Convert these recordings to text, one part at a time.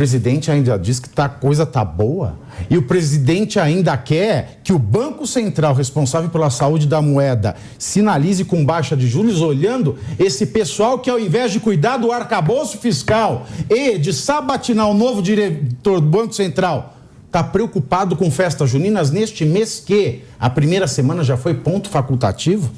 O presidente ainda diz que a coisa tá boa e o presidente ainda quer que o Banco Central, responsável pela saúde da moeda, sinalize com baixa de juros, olhando esse pessoal que, ao invés de cuidar do arcabouço fiscal e de sabatinar o novo diretor do Banco Central, está preocupado com festas juninas neste mês que a primeira semana já foi ponto facultativo?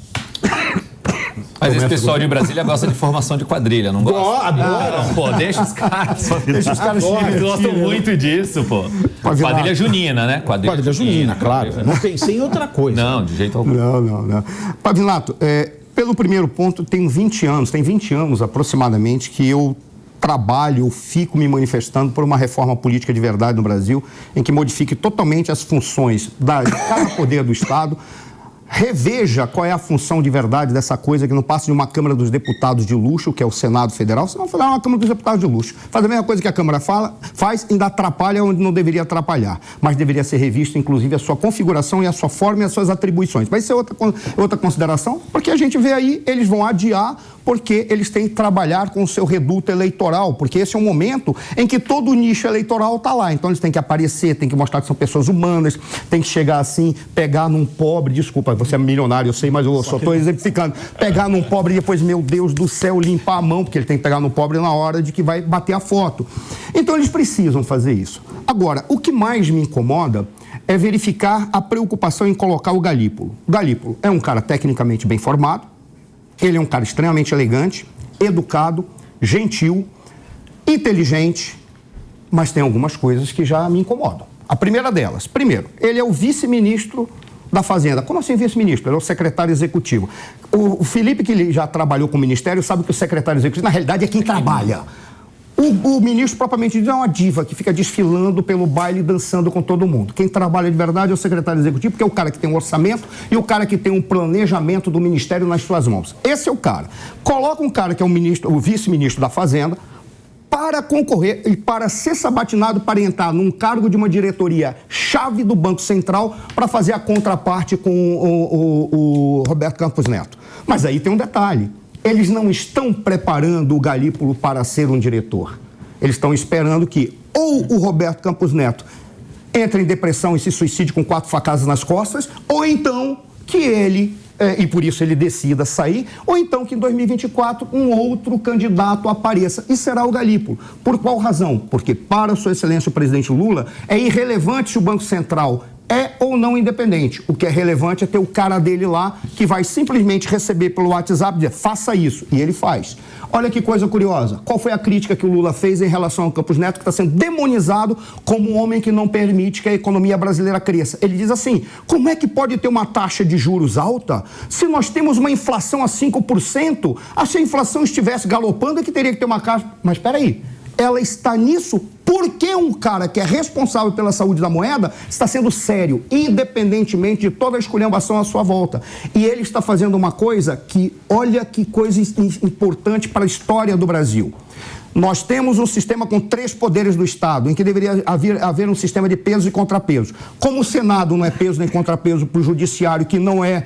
Mas esse pessoal de Brasília gosta de formação de quadrilha, não gosta? Adora. Pô, deixa os caras. Deixa os caras Eles gostam muito disso, pô. Quadrilha junina, né? Quadrilha junina, claro. Não pensei em outra coisa. Não, de jeito algum. Não. Pavinato, pelo primeiro ponto, tem 20 anos aproximadamente que eu trabalho, fico me manifestando por uma reforma política de verdade no Brasil, em que modifique totalmente as funções de cada poder do Estado. Reveja qual é a função de verdade dessa coisa que não passa de uma Câmara dos Deputados de luxo, que é o Senado Federal, senão fazer uma Câmara dos Deputados de luxo. Faz a mesma coisa que a Câmara faz, ainda atrapalha onde não deveria atrapalhar. Mas deveria ser revista, inclusive, a sua configuração e a sua forma e as suas atribuições. Mas isso é outra consideração, porque a gente vê aí, eles vão adiar porque eles têm que trabalhar com o seu reduto eleitoral, porque esse é um momento em que todo o nicho eleitoral está lá. Então eles têm que aparecer, têm que mostrar que são pessoas humanas, têm que chegar assim, pegar num pobre, desculpa, você é milionário, eu sei, mas eu só estou exemplificando, pegar num pobre e depois, meu Deus do céu, limpar a mão, porque ele tem que pegar no pobre na hora de que vai bater a foto. Então eles precisam fazer isso. Agora, o que mais me incomoda é verificar a preocupação em colocar o Galípolo. O Galípolo é um cara tecnicamente bem formado, ele é um cara extremamente elegante, educado, gentil, inteligente, mas tem algumas coisas que já me incomodam. A primeira delas, primeiro, ele é o vice-ministro da Fazenda. Como assim vice-ministro? Ele é o secretário executivo. O Felipe, que já trabalhou com o ministério, sabe que o secretário executivo, na realidade, é quem trabalha. O ministro, propriamente dito, é uma diva que fica desfilando pelo baile e dançando com todo mundo. Quem trabalha de verdade é o secretário executivo, porque é o cara que tem um orçamento e o cara que tem um planejamento do ministério nas suas mãos. Esse é o cara. Coloca um cara que é o vice-ministro da Fazenda para concorrer e para ser sabatinado para entrar num cargo de uma diretoria chave do Banco Central para fazer a contraparte com o Roberto Campos Neto. Mas aí tem um detalhe. Eles não estão preparando o Galípolo para ser um diretor. Eles estão esperando que ou o Roberto Campos Neto entre em depressão e se suicide com 4 facadas nas costas, ou então que ele, e por isso ele decida sair, ou então que em 2024 um outro candidato apareça e será o Galípolo. Por qual razão? Porque para Sua Excelência o presidente Lula é irrelevante se o Banco Central é ou não independente. O que é relevante é ter o cara dele lá que vai simplesmente receber pelo WhatsApp e dizer, faça isso. E ele faz. Olha que coisa curiosa. Qual foi a crítica que o Lula fez em relação ao Campos Neto, que está sendo demonizado como um homem que não permite que a economia brasileira cresça? Ele diz assim, como é que pode ter uma taxa de juros alta se nós temos uma inflação a 5%? Se a inflação estivesse galopando é que teria que ter uma taxa... Mas espera aí. Ela está nisso porque um cara que é responsável pela saúde da moeda está sendo sério, independentemente de toda a esculhambação à sua volta. E ele está fazendo uma coisa que, olha que coisa importante para a história do Brasil. Nós temos um sistema com 3 poderes do Estado, em que deveria haver um sistema de pesos e contrapesos. Como o Senado não é peso nem contrapeso para o Judiciário, que não é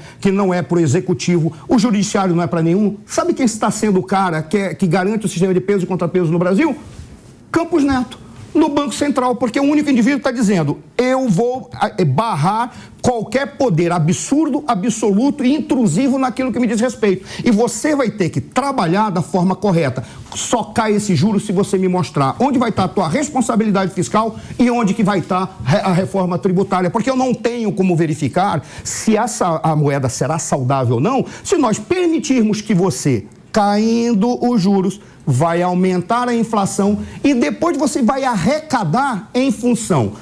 para o Executivo, o Judiciário não é para nenhum. Sabe quem está sendo o cara que garante o sistema de pesos e contrapesos no Brasil? Campos Neto, no Banco Central, porque o único indivíduo está dizendo, eu vou barrar qualquer poder absurdo, absoluto e intrusivo naquilo que me diz respeito. E você vai ter que trabalhar da forma correta. Só cai esse juro se você me mostrar onde vai estar a tua responsabilidade fiscal e onde que vai estar a reforma tributária. Porque eu não tenho como verificar se a moeda será saudável ou não, se nós permitirmos que você, caindo os juros, vai aumentar a inflação e depois você vai arrecadar em função,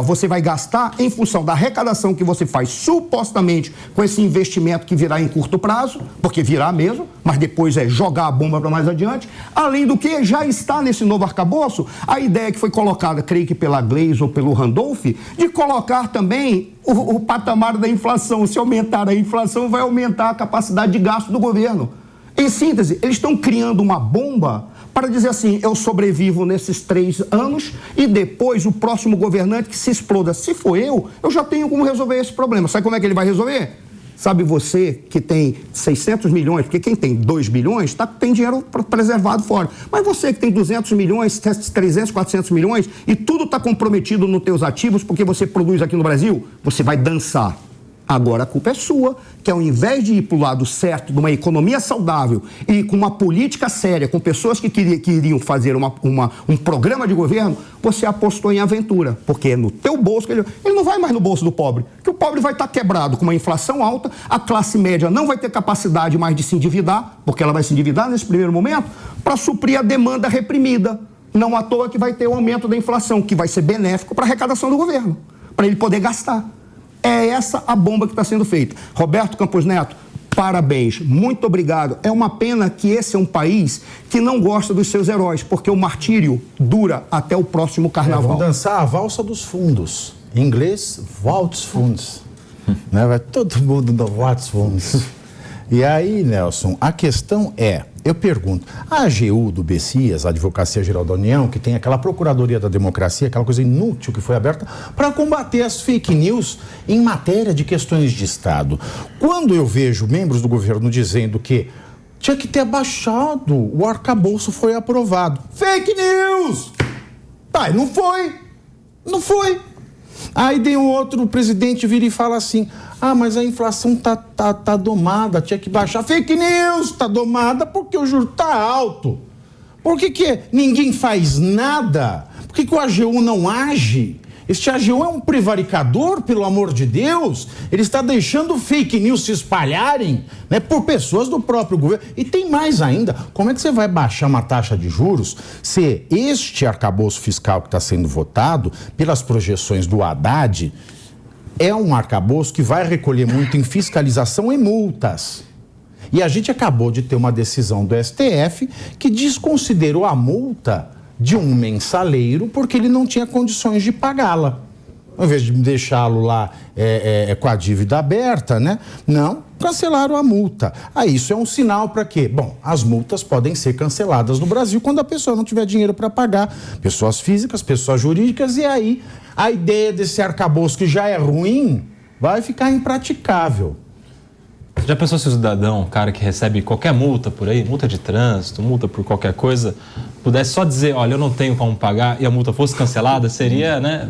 você vai gastar em função da arrecadação que você faz supostamente com esse investimento que virá em curto prazo, porque virá mesmo, mas depois é jogar a bomba para mais adiante. Além do que, já está nesse novo arcabouço a ideia que foi colocada, creio que pela Gleisi ou pelo Randolph, de colocar também o patamar da inflação. Se aumentar a inflação, vai aumentar a capacidade de gasto do governo. Em síntese, eles estão criando uma bomba para dizer assim, eu sobrevivo nesses 3 anos e depois o próximo governante que se exploda. Se for eu já tenho como resolver esse problema. Sabe como é que ele vai resolver? Sabe você que tem 600 milhões, porque quem tem 2 bilhões tem dinheiro preservado fora. Mas você que tem 200 milhões, 300, 400 milhões e tudo está comprometido nos teus ativos porque você produz aqui no Brasil, você vai dançar. Agora a culpa é sua, que ao invés de ir para o lado certo, de uma economia saudável e com uma política séria, com pessoas que iriam fazer um programa de governo, você apostou em aventura, porque é no teu bolso, ele não vai mais no bolso do pobre, que o pobre vai estar quebrado com uma inflação alta, a classe média não vai ter capacidade mais de se endividar, porque ela vai se endividar nesse primeiro momento, para suprir a demanda reprimida. Não à toa que vai ter o aumento da inflação, que vai ser benéfico para a arrecadação do governo, para ele poder gastar. É essa a bomba que está sendo feita. Roberto Campos Neto, parabéns, muito obrigado. É uma pena que esse é um país que não gosta dos seus heróis, porque o martírio dura até o próximo carnaval. Vamos dançar a valsa dos fundos. Em inglês, Waltz Funds. Né? Vai todo mundo no Waltz Funds. E aí, Nelson, a questão é, eu pergunto, a AGU do Bessias, a Advocacia Geral da União, que tem aquela Procuradoria da Democracia, aquela coisa inútil que foi aberta para combater as fake news em matéria de questões de Estado. Quando eu vejo membros do governo dizendo que tinha que ter abaixado, o arcabouço foi aprovado. Fake news! Tá, não foi. Não foi. Aí tem um outro presidente vira e fala assim, mas a inflação tá domada, tinha que baixar. Fake news, tá domada porque o juro tá alto. Por que ninguém faz nada? Por que o AGU não age? Este AGU é um prevaricador, pelo amor de Deus. Ele está deixando fake news se espalharem, né, por pessoas do próprio governo. E tem mais ainda, como é que você vai baixar uma taxa de juros se este arcabouço fiscal que está sendo votado, pelas projeções do Haddad, é um arcabouço que vai recolher muito em fiscalização e multas. E a gente acabou de ter uma decisão do STF que desconsiderou a multa de um mensaleiro porque ele não tinha condições de pagá-la. Ao invés de deixá-lo lá com a dívida aberta, né? Não, cancelaram a multa. Aí isso é um sinal para quê? Bom, as multas podem ser canceladas no Brasil quando a pessoa não tiver dinheiro para pagar. Pessoas físicas, pessoas jurídicas, e aí a ideia desse arcabouço que já é ruim vai ficar impraticável. Já pensou se o cidadão, um cara que recebe qualquer multa por aí, multa de trânsito, multa por qualquer coisa, pudesse só dizer, olha, eu não tenho como pagar, e a multa fosse cancelada, seria, né,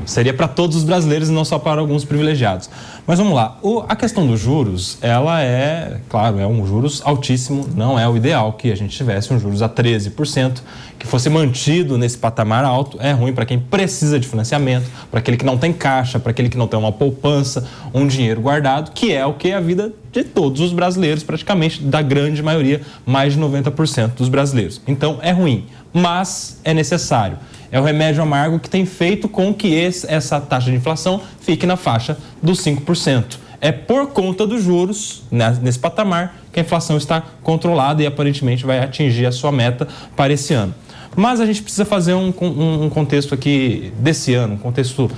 seria para todos os brasileiros e não só para alguns privilegiados. Mas vamos lá, a questão dos juros, ela é, claro, é um juros altíssimo, não é o ideal que a gente tivesse um juros a 13%, que fosse mantido nesse patamar alto, é ruim para quem precisa de financiamento, para aquele que não tem caixa, para aquele que não tem uma poupança, um dinheiro guardado, que é o que é a vida de todos os brasileiros, praticamente da grande maioria, mais de 90% dos brasileiros. Então é ruim, mas é necessário. É o remédio amargo que tem feito com que essa taxa de inflação fique na faixa dos 5%. É por conta dos juros, nesse patamar, que a inflação está controlada e aparentemente vai atingir a sua meta para esse ano. Mas a gente precisa fazer um contexto aqui desse ano, um contexto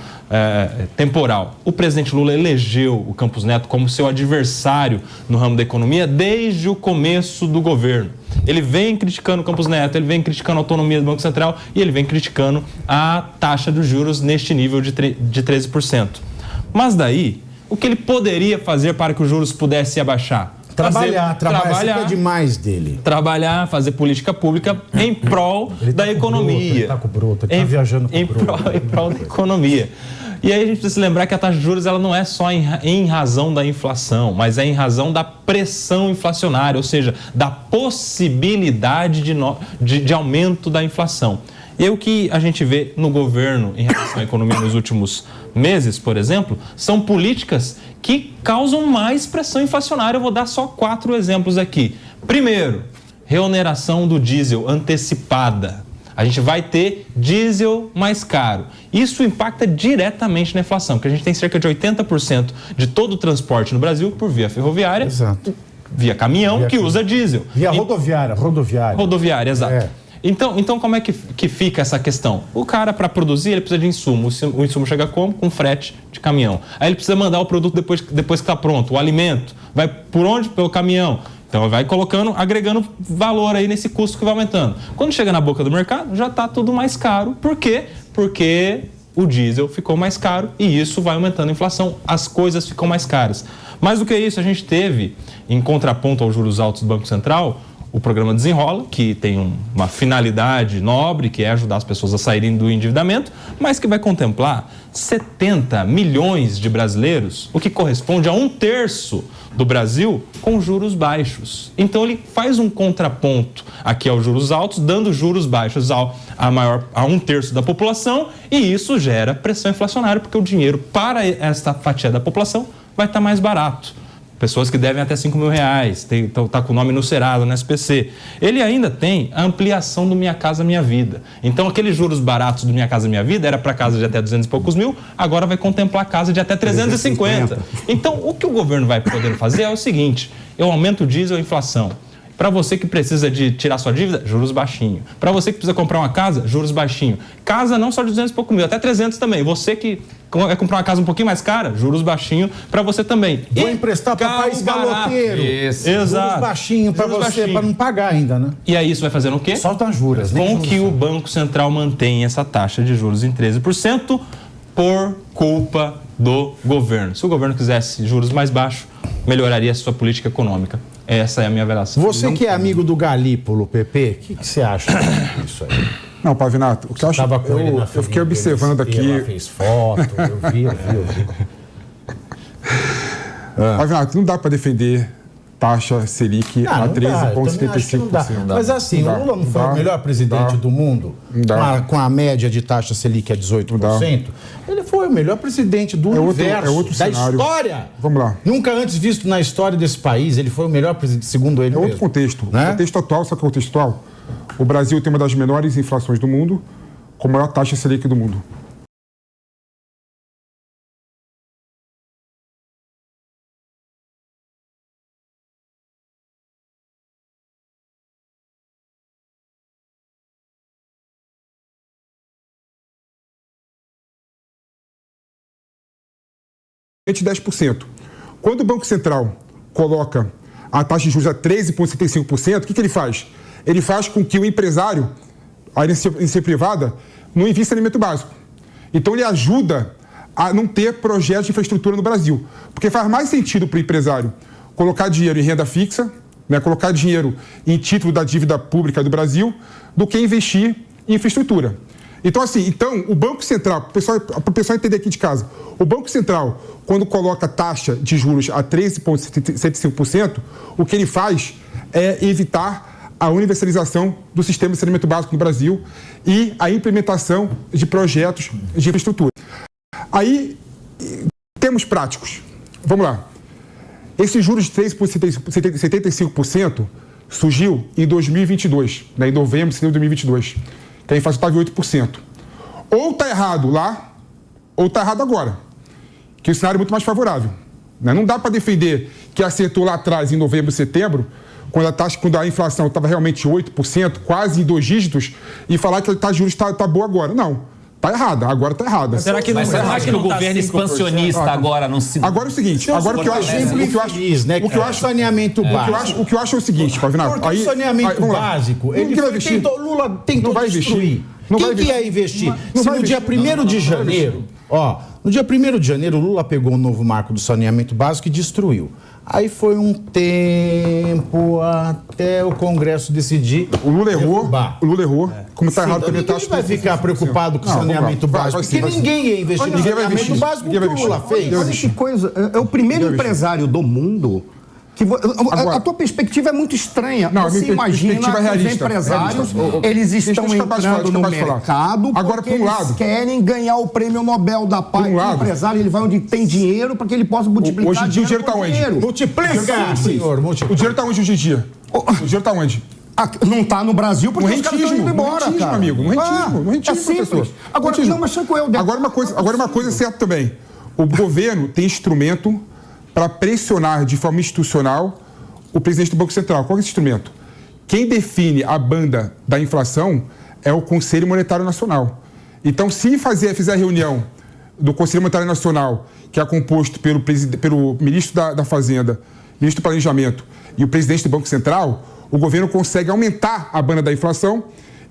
temporal. O presidente Lula elegeu o Campos Neto como seu adversário no ramo da economia desde o começo do governo. Ele vem criticando o Campos Neto, ele vem criticando a autonomia do Banco Central e ele vem criticando a taxa de juros neste nível de 13%. Mas daí, o que ele poderia fazer para que os juros pudessem abaixar? Trabalhar é demais dele. Trabalhar, fazer política pública em prol da economia. Ele está com o broto, ele está viajando com o broto. Em prol da economia. E aí a gente precisa se lembrar que a taxa de juros ela não é só em razão da inflação, mas é em razão da pressão inflacionária, ou seja, da possibilidade de aumento da inflação. E o que a gente vê no governo em relação à economia nos últimos meses, por exemplo, são políticas que causam mais pressão inflacionária. Eu vou dar só 4 exemplos aqui. Primeiro, reoneração do diesel antecipada. A gente vai ter diesel mais caro. Isso impacta diretamente na inflação, porque a gente tem cerca de 80% de todo o transporte no Brasil por via ferroviária, exato, via caminhão, que usa diesel. Via rodoviária. Rodoviária, exato. Então, como é que fica essa questão? O cara, para produzir, ele precisa de insumo. O insumo chega como? Com frete de caminhão. Aí ele precisa mandar o produto depois que está pronto. O alimento vai por onde? Pelo caminhão. Então, vai colocando, agregando valor aí nesse custo que vai aumentando. Quando chega na boca do mercado, já está tudo mais caro. Por quê? Porque o diesel ficou mais caro e isso vai aumentando a inflação, as coisas ficam mais caras. Mais do que isso, a gente teve, em contraponto aos juros altos do Banco Central, o programa Desenrola, que tem uma finalidade nobre, que é ajudar as pessoas a saírem do endividamento, mas que vai contemplar 70 milhões de brasileiros, o que corresponde a 1/3 do Brasil, com juros baixos. Então ele faz um contraponto aqui aos juros altos, dando juros baixos a 1/3 da população, e isso gera pressão inflacionária, porque o dinheiro para esta fatia da população vai estar mais barato. Pessoas que devem até R$5.000, está com o nome no Serasa, no SPC. Ele ainda tem a ampliação do Minha Casa Minha Vida. Então, aqueles juros baratos do Minha Casa Minha Vida era para casa de até 200 e poucos mil, agora vai contemplar casa de até 350. Então, o que o governo vai poder fazer é o seguinte: eu aumento o diesel e a inflação. Para você que precisa de tirar sua dívida, juros baixinho. Para você que precisa comprar uma casa, juros baixinho. Casa não só de 200 e pouco mil, até 300 também. Você que vai comprar uma casa um pouquinho mais cara, juros baixinho para você também. Vou emprestar para o país galopeiro. Isso. Exato. Juros baixinho para você, para não pagar ainda, né? E aí isso vai fazendo o quê? Solta juros. Com que o Banco Central mantenha essa taxa de juros em 13% por culpa do governo. Se o governo quisesse juros mais baixos, melhoraria a sua política econômica. Essa é a minha avaliação. Você que é amigo do Galípolo, Pepe, o que você acha disso aí? Não, Pavinato, o que eu acho... Eu fiquei observando aqui... Ela fez foto, eu vi. Pavinato, não dá para defender taxa Selic a 13,75%. Mas assim, o Lula não foi o melhor presidente do mundo? Com a média de taxa Selic a 18%? Ele foi o melhor presidente do universo, da história. Vamos lá. Nunca antes visto na história desse país. Ele foi o melhor presidente, segundo ele mesmo. É outro contexto. Né? O contexto atual, só que o contexto atual, o Brasil tem uma das menores inflações do mundo, com a maior taxa Selic do mundo. De 10%. Quando o Banco Central coloca a taxa de juros a 13,75%, o que ele faz? Ele faz com que o empresário, a iniciativa privada, não invista em alimento básico. Então ele ajuda a não ter projetos de infraestrutura no Brasil. Porque faz mais sentido para o empresário colocar dinheiro em renda fixa, né, colocar dinheiro em título da dívida pública do Brasil, do que investir em infraestrutura. Então, assim, o Banco Central, para o pessoal entender aqui de casa, o Banco Central, quando coloca a taxa de juros a 13,75%, o que ele faz é evitar a universalização do sistema de saneamento básico no Brasil e a implementação de projetos de infraestrutura. Aí, termos práticos. Vamos lá. Esse juros de 3,75% surgiu em 2022, né, em novembro de 2022. Que a inflação estava em 8%. Ou está errado lá, ou está errado agora. Que o cenário é muito mais favorável. Né? Não dá para defender que acertou lá atrás, em novembro e setembro, quando a inflação estava realmente 8%, quase em 2 dígitos, e falar que a taxa de juros está boa agora. Não. Está errada, agora está errada. Será que você não acha que o governo expansionista agora não se... Agora é o seguinte, agora o que eu acho... O que eu acho saneamento básico. O que eu acho é o seguinte, Pavinato. Porque o saneamento básico, Lula tentou destruir. Quem que ia investir? Se no dia 1º de janeiro, no dia 1º de janeiro, o Lula pegou o novo marco do saneamento básico e destruiu. Aí foi um tempo até o Congresso decidir. O Lula errou. Como está errado também, ninguém vai ficar preocupado com o saneamento básico. Porque ninguém ia investir no saneamento básico que o Lula fez. Olha que coisa. É o primeiro empresário do mundo. A tua perspectiva é muito estranha. Você imagina que os empresários eles estão entrando no mercado porque eles querem ganhar o prêmio Nobel da Paz. O empresário ele vai onde tem dinheiro para que ele possa multiplicar. Hoje em dia o dinheiro está onde? Multiplica, senhor. O dinheiro está onde hoje em dia? O dinheiro está onde? Não está no Brasil porque os caras estão indo embora, cara. Amigo. No rentismo, professor. Agora, não, mas sabe qual é o agora uma coisa certa também. O governo tem instrumento para pressionar de forma institucional o presidente do Banco Central. Qual é esse instrumento? Quem define a banda da inflação é o Conselho Monetário Nacional. Então, se fizer a reunião do Conselho Monetário Nacional, que é composto pelo ministro da Fazenda, ministro do Planejamento e o presidente do Banco Central, o governo consegue aumentar a banda da inflação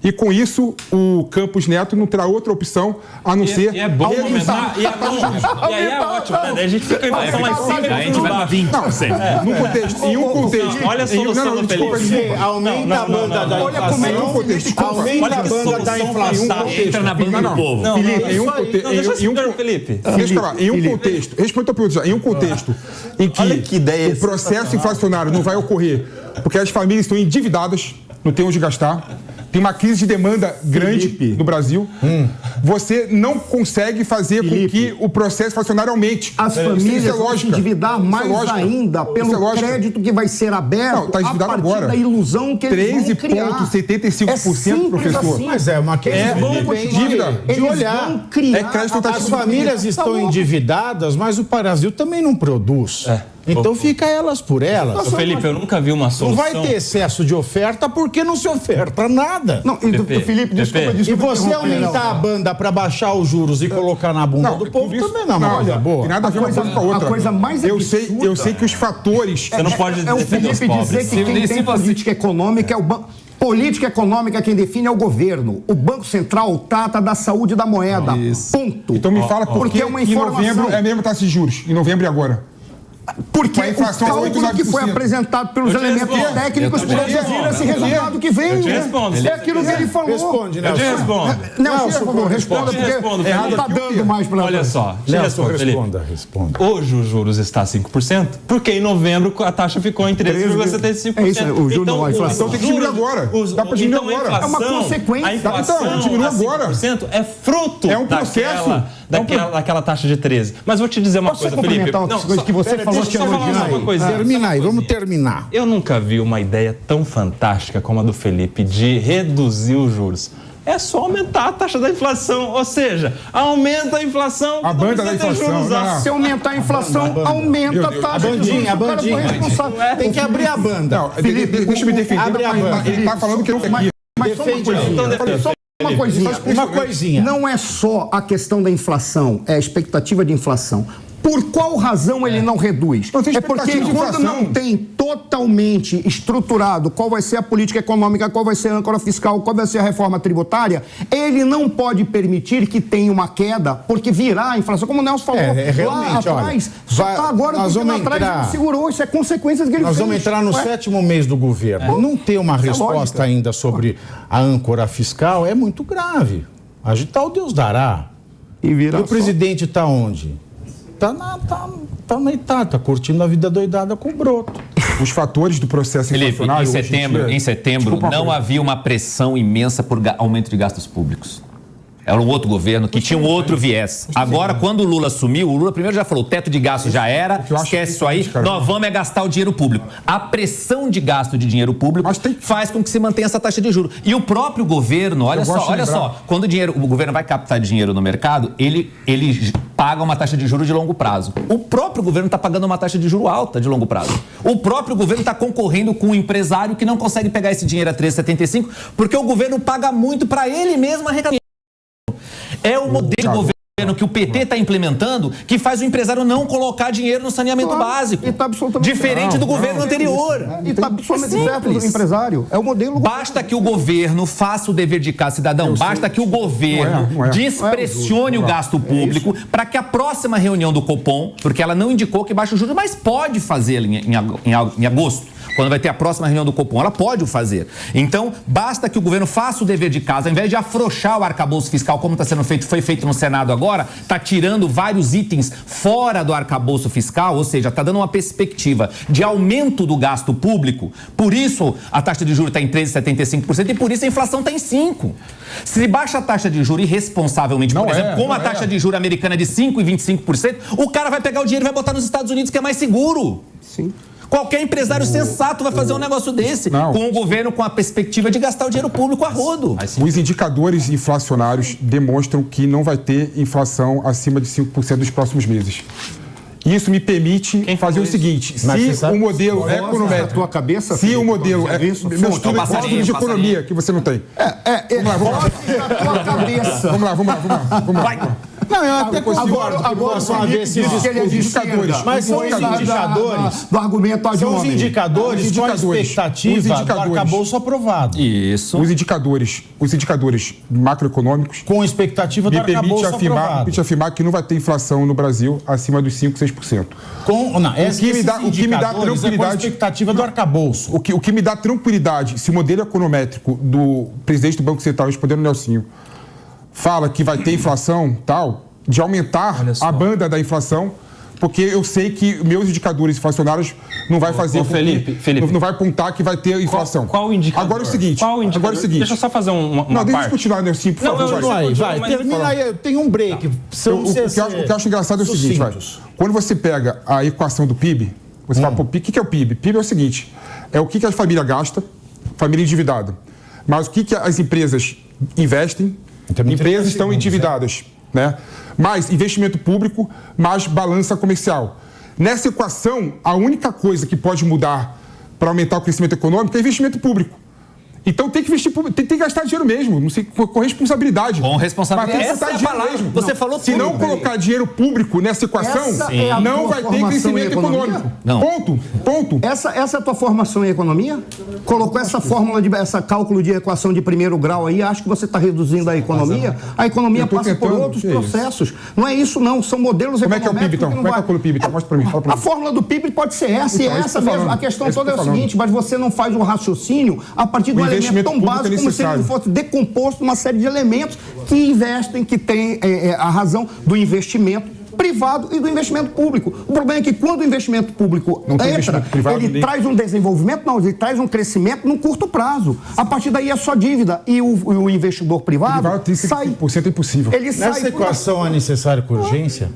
E com isso, o Campos Neto não terá outra opção a não ser... E é bom aumentar. E aí é ótimo, né? Daí a gente fica em inflação lá em cima e a gente vai para 20%. Num contexto, em um contexto... Olha a solução do Felipe. Você aumenta a banda da inflação, aumenta a banda da inflação. Entra na banda do povo. Felipe. Deixa eu falar, em um contexto, responda a pergunta já, em um contexto em que o processo inflacionário não vai ocorrer porque as famílias estão endividadas, não tem onde gastar, tem uma crise de demanda grande no Brasil, você não consegue fazer com que o processo inflacionário aumente. As famílias vão se endividar mais ainda pelo crédito que vai ser aberto a partir da ilusão que eles vão criar. 13,75%, professor. Assim. Mas é uma questão de dívida. De olhar. As famílias estão endividadas, mas o Brasil também não produz. Então fica elas por elas. Felipe, eu nunca vi uma solução. Não vai ter excesso de oferta porque não se oferta nada. Não, Felipe, desculpa. E você aumentar a banda para baixar os juros e colocar na bunda do povo também não é uma coisa boa. Tem nada a ver uma coisa com a outra. A coisa mais absurda. Eu sei que os fatores... Você não pode defender os pobres. É o Felipe dizer que quem tem política econômica é o banco. Política econômica quem define é o governo. O Banco Central trata da saúde da moeda. Ponto. Então me fala por que em novembro é mesmo taxa de juros. Em novembro e agora. Porque o cálculo que foi apresentado pelos elementos técnicos produziram esse resultado que vem. É aquilo que ele falou. Responde, Nelson. Eu te respondo. Nelson, por favor, responda, porque não está dando mais para... Olha só, responda. Hoje os juros está a 5%, porque em novembro a taxa ficou em 13,75%. É isso, o juro não, a inflação tem que diminuir agora. Dá para diminuir agora. É uma consequência. A inflação diminui agora. É fruto um processo. daquela taxa de 13%. Mas vou te dizer uma coisa, Felipe. Que você falou. Deixa eu falar uma coisa. Termina aí, vamos terminar. Eu nunca vi uma ideia tão fantástica como a do Felipe de reduzir os juros. É só aumentar a taxa da inflação, ou seja, aumenta a inflação. A banda da inflação. Se aumentar a inflação, aumenta a taxa de juros. A bandinha. Tem que abrir a banda. Não, Felipe, deixa eu me defender. Abre a banda. Ele está falando que não tem aqui. Mas só uma coisinha. Não é só a questão da inflação, é a expectativa de inflação. Por qual razão ele não reduz? É porque quando não tem totalmente estruturado qual vai ser a política econômica, qual vai ser a âncora fiscal, qual vai ser a reforma tributária, ele não pode permitir que tenha uma queda, porque virá a inflação. Como o Nelson falou, lá atrás, só está agora porque lá atrás ele segurou. Isso é consequência do que ele fez. Nós vamos entrar no 7º mês do governo. Não ter uma resposta ainda sobre a âncora fiscal é muito grave. Agitar o Deus dará. E o presidente está onde? Tá na Itália, tá curtindo a vida doidada com o broto. Os fatores do processo inflacionário... Em setembro não havia uma pressão imensa por aumento de gastos públicos. Era um outro governo que tinha um outro viés. Agora, quando o Lula assumiu, o Lula primeiro já falou, o teto de gasto já era, esquece isso aí, nós vamos gastar o dinheiro público. A pressão de gasto de dinheiro público faz com que se mantenha essa taxa de juros. E o próprio governo, olha só, quando o governo vai captar dinheiro no mercado, ele paga uma taxa de juros de longo prazo. O próprio governo está pagando uma taxa de juros alta de longo prazo. O próprio governo está concorrendo com um empresário que não consegue pegar esse dinheiro a 13,75 porque o governo paga muito para ele mesmo arrecadar. É o modelo de governo que o PT está implementando que faz o empresário não colocar dinheiro no saneamento básico. Diferente do governo anterior. E está absolutamente certo do empresário. É o modelo. Basta que o governo faça o dever de casa, cidadão. Basta que o governo despressione o gasto público para que a próxima reunião do Copom, porque ela não indicou que baixe o juros, mas pode fazê-lo em agosto. Quando vai ter a próxima reunião do Copom, ela pode o fazer. Então, basta que o governo faça o dever de casa, ao invés de afrouxar o arcabouço fiscal, como está sendo feito, foi feito no Senado agora, está tirando vários itens fora do arcabouço fiscal, ou seja, está dando uma perspectiva de aumento do gasto público. Por isso, a taxa de juros está em 13,75% e por isso a inflação está em 5%. Se baixa a taxa de juros irresponsavelmente, por exemplo, como a taxa de juros americana é de 5,25%, o cara vai pegar o dinheiro e vai botar nos Estados Unidos, que é mais seguro. Sim. Qualquer empresário sensato vai fazer um negócio desse, com o governo com a perspectiva de gastar o dinheiro público a rodo. Os indicadores inflacionários demonstram que não vai ter inflação acima de 5% nos próximos meses. Isso me permite fazer o seguinte, se o modelo econométrico... Se o modelo... Meu estudo de economia, que você não tem. Vamos lá. Vamos lá. Não, eu até concordo que possam haver esses indicadores. Mas são os indicadores. Do argumento ad São os hominem. indicadores com a expectativa do arcabouço aprovado. Isso. Os indicadores macroeconômicos Com a expectativa do me arcabouço permite aprovado. afirmar que não vai ter inflação no Brasil acima dos 5%, 6%. O que me dá tranquilidade é com a expectativa do arcabouço. O que me dá tranquilidade, se o modelo econométrico do presidente do Banco Central, respondendo o Nelsinho, fala que vai ter inflação, tal, de aumentar a banda da inflação, porque eu sei que meus indicadores inflacionários não vai fazer... Felipe. Não vai apontar que vai ter inflação. Qual indicador? Agora é o seguinte. Deixa eu só fazer uma Não, deixa eu parte. continuar, Nelsinho, por favor. Vai, termina aí. Tem um break. O que eu acho engraçado é o seguinte, vai. Quando você pega a equação do PIB, você fala, pô, o que é o PIB? PIB é o seguinte, é o que a família gasta, família endividada. Mas o que as empresas investem, empresas estão endividadas, né? Mais investimento público, mais balança comercial. Nessa equação, a única coisa que pode mudar para aumentar o crescimento econômico é investimento público. Então tem que investir, tem que gastar dinheiro mesmo, não sei, com responsabilidade. Com responsabilidade. Mas tem que gastar dinheiro mesmo. Você falou Se não colocar dinheiro público nessa equação, não vai ter crescimento econômico. Não. Ponto. Essa é a tua formação em economia? Colocou essa fórmula, essa cálculo de equação de primeiro grau aí, acho que você está reduzindo a economia. A economia passa por outros processos. Não é isso não, são modelos econômicos. Como é que é o PIB então? Como é que calcula o PIB? Então, mostra para mim. A fórmula do PIB pode ser essa e essa mesmo. A questão toda é o seguinte, mas você não faz um raciocínio a partir do elemento tão básico como se ele fosse decomposto uma série de elementos que investem, que tem a razão do investimento privado e do investimento público. O problema é que quando o investimento público entra, ele traz um desenvolvimento, não, ele traz um crescimento num curto prazo. A partir daí é só dívida e o investidor privado sai... 100% é impossível. Ele sai Nessa equação é necessário com urgência?